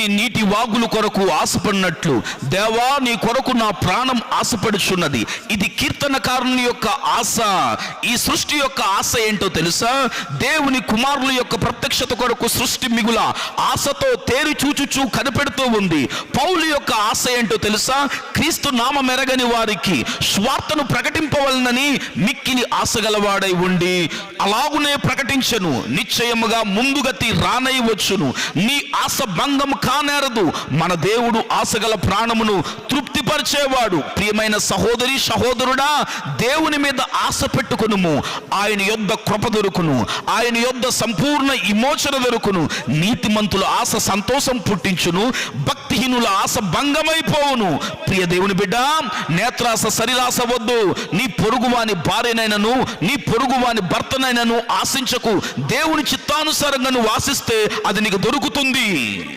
నీటి వాగులు కొరకు ఆశపడినట్లు దేవా నీ కొరకు నా ప్రాణం ఆశపడుచున్నది. ఇది కీర్తనకారుని యొక్క ఆశ. ఈ సృష్టి యొక్క ఆశ ఏంటో తెలుసా? దేవుని కుమారుల యొక్క ప్రత్యక్షత కొరకు సృష్టి మిగుల ఆశతో తేరి చూచుచూ కనిపెడుతూ ఉంది. పౌలు యొక్క ఆశ ఏంటో తెలుసా? క్రీస్తు నామం ఎరగని వారికి స్వార్థను ప్రకటింపవలనని మిక్కిలి ఆశగలవాడై ఉండి అలాగునే ప్రకటించను. నిశ్చయముగా ముందుగతి రానై వచ్చును. నీ ఆశ భంగం కానేరదు. మన దేవుడు ఆశగల ప్రాణమును తృప్తిపరిచేవాడు. ప్రియమైన సహోదరి సహోదరుడా, దేవుని మీద ఆశ పెట్టుకునుము. ఆయన యొద్ద కృప దొరుకును. ఆయన యొద్ద సంపూర్ణ విమోచన దొరుకును. నీతిమంతుల ఆశ సంతోషం పుట్టించును, భక్తిహీనుల ఆశ భంగమైపోవును. ప్రియ దేవుని బిడ్డ, నేత్రాశ శరీరాశ వద్దు. నీ పొరుగువాని భార్యనైనను నీ పొరుగువాని భర్తనైనను ఆశించకు. దేవుని చిత్తానుసారంగా నువ్వు ఆశిస్తే అది నీకు దొరుకుతుంది.